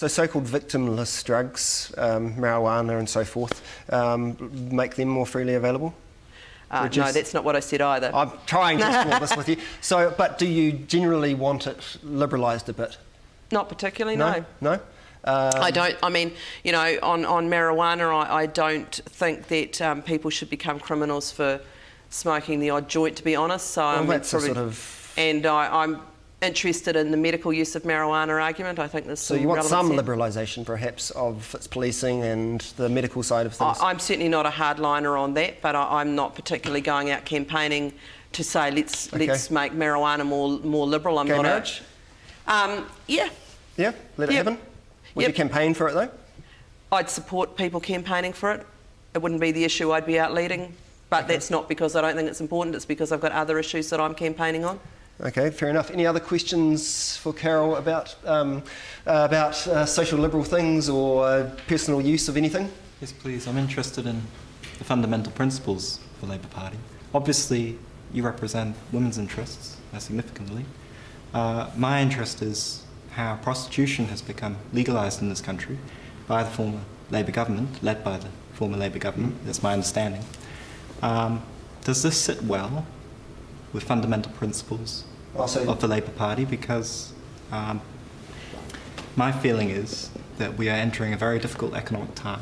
So so-called victimless drugs, marijuana and so forth, make them more freely available? No, that's not what I said either. I'm trying to explore this with you. So, but do you generally want it liberalised a bit? Not particularly, no. No? I don't. I mean, you know, on marijuana, I don't think that people should become criminals for smoking the odd joint, to be honest. So well, that's a sort of... And I'm interested in the medical use of marijuana argument. I think there's some So you want some there. liberalisation, perhaps, of its policing and the medical side of things? I'm certainly not a hardliner on that, but I'm not particularly going out campaigning to say let's make marijuana more liberal. I'm Gay not marriage? Yeah. Yeah? Let it happen? Would you campaign for it, though? I'd support people campaigning for it. It wouldn't be the issue I'd be out leading, but that's not because I don't think it's important. It's because I've got other issues that I'm campaigning on. Okay, fair enough. Any other questions for Carol about social liberal things or personal use of anything? Yes, please. I'm interested in the fundamental principles for the Labour Party. Obviously, you represent women's interests significantly. My interest is how prostitution has become legalised in this country by the former Labour government, led by the former Labour government. That's my understanding. Does this sit well with fundamental principles of the Labour Party? Because my feeling is that we are entering a very difficult economic time,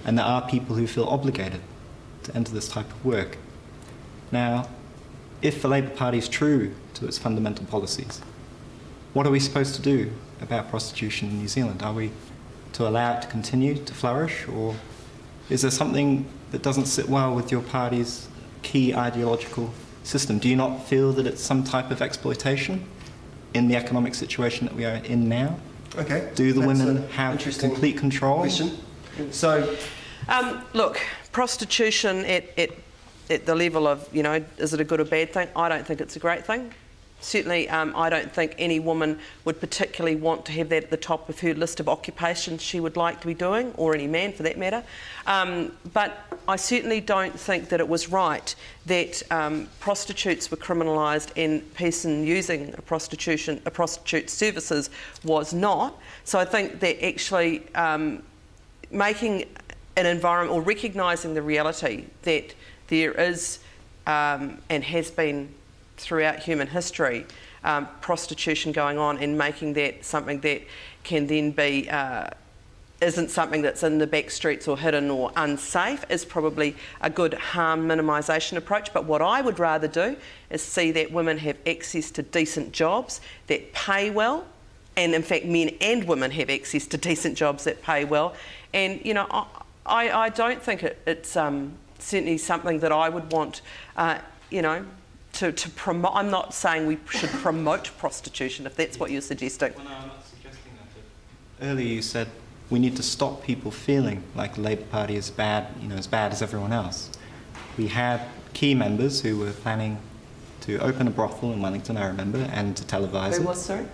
and there are people who feel obligated to enter this type of work. Now, if the Labour Party is true to its fundamental policies, what are we supposed to do about prostitution in New Zealand? Are we to allow it to continue to flourish, or is there something that doesn't sit well with your party's key ideological system? Do you not feel that it's some type of exploitation in the economic situation that we are in now? Okay. Do the women have complete control? Question. So, look, prostitution at the level of, you know, is it a good or bad thing? I don't think it's a great thing. Certainly, I don't think any woman would particularly want to have that at the top of her list of occupations she would like to be doing, or any man for that matter. But I certainly don't think that it was right that prostitutes were criminalised and person using a prostitute's services was not. So I think that actually making an environment, or recognising the reality that there is and has been throughout human history, prostitution going on, and making that something that can then be, isn't something that's in the back streets or hidden or unsafe, is probably a good harm minimisation approach. But what I would rather do is see that women have access to decent jobs that pay well, and in fact men and women have access to decent jobs that pay well. And you know, I don't think it's certainly something that I would want, you know, to promote. I'm not saying we should promote prostitution, if that's what you're suggesting. Well, no, I'm not suggesting that. But earlier you said we need to stop people feeling like the Labour Party is bad, you know, as bad as everyone else. We had key members who were planning to open a brothel in Wellington, I remember, and to televise it. Who was, sorry?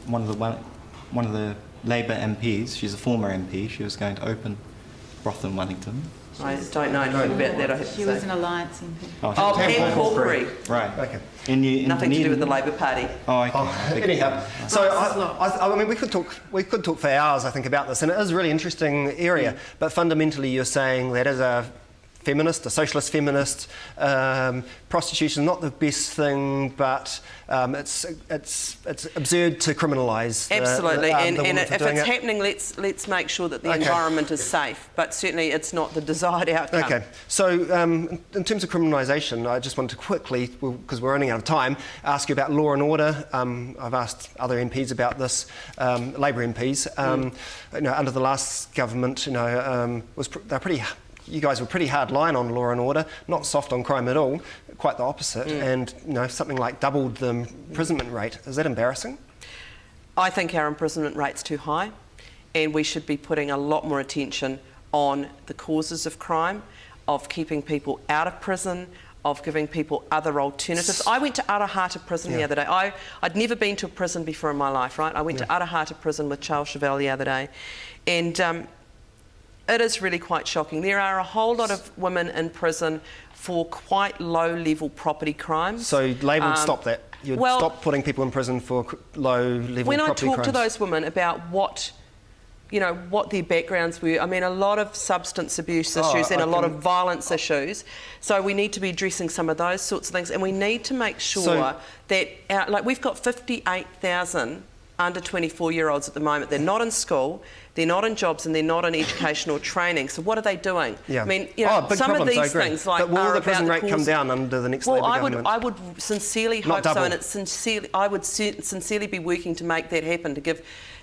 One of the Labour MPs. She's a former MP. She was going to open a brothel in Wellington. I don't know anything about that, I have to say. She was an Alliance MP. Oh, Pam Corkery. Right. Okay. Nothing to do with the Labour Party. Oh, okay. Anyhow, so I mean, we could talk for hours, I think, about this, and it is a really interesting area. But fundamentally, you're saying that as a feminist, a socialist feminist, prostitution is not the best thing, but it's absurd to criminalise. Absolutely, and if it's it. happening, let's make sure that the environment is safe. But certainly, it's not the desired outcome. Okay, so in terms of criminalisation, I just want to quickly, because we're running out of time, ask you about law and order. I've asked other MPs about this, Labour MPs. You know, under the last government, you know, they're pretty. You guys were pretty hard line on law and order, not soft on crime at all, quite the opposite, and you know, something like doubled the imprisonment rate. Is that embarrassing? I think our imprisonment rate's too high, and we should be putting a lot more attention on the causes of crime, of keeping people out of prison, of giving people other alternatives. I went to Arahata prison the other day. I'd never been to a prison before in my life, right? I went to Arahata prison with Charles Chevelle the other day, and it is really quite shocking. There are a whole lot of women in prison for quite low-level property crimes. So Labour would stop that? you'd Well, stop putting people in prison for low-level when I property talk crimes. to those women about what their backgrounds were, I mean, a lot of substance abuse issues and a lot of violence issues. So we need to be addressing some of those sorts of things, and we need to make sure that, we've got 58,000 under 24-year-olds at the moment. They're not in school, they're not in jobs, and they're not in educational training. So what are they doing? Yeah. I mean, big some problems, of I these agree. things like but will are the prison about rate come down under the next Labour government? I would sincerely Not hope so, double. and I would sincerely be working to make that happen,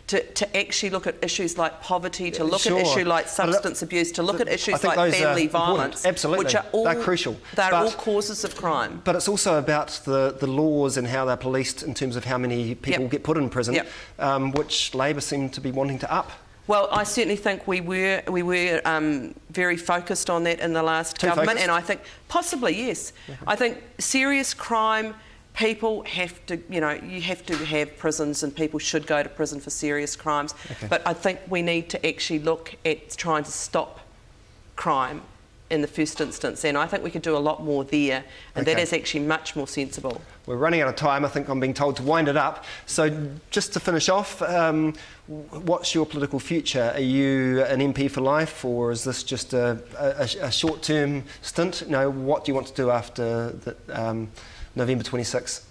to actually look at issues like poverty, to look at issues like substance abuse, to look at issues like family violence, absolutely. which are all they're crucial. They're all causes of crime. But it's also about the laws and how they're policed in terms of how many people get put in prison, which Labour seem to be wanting to up. Well, I certainly think we were very focused on that in the last government, and I think possibly yes. I think serious crime. People have to, you have to have prisons, and people should go to prison for serious crimes. Okay. But I think we need to actually look at trying to stop crime in the first instance, and I think we could do a lot more there, and that is actually much more sensible. We're running out of time. I think I'm being told to wind it up. So just to finish off, what's your political future? Are you an MP for life, or is this just a short-term stint? What do you want to do after November 26th?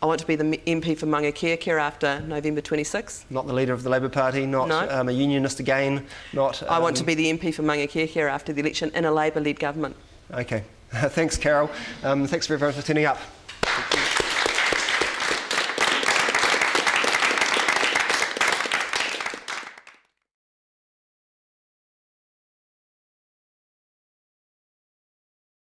I want to be the MP for Mangakēkē after November 26th. Not the leader of the Labour Party, not a unionist again, not... I want to be the MP for Mangakēkē after the election in a Labour-led government. Okay. Thanks, Carol. Thanks very much for turning up.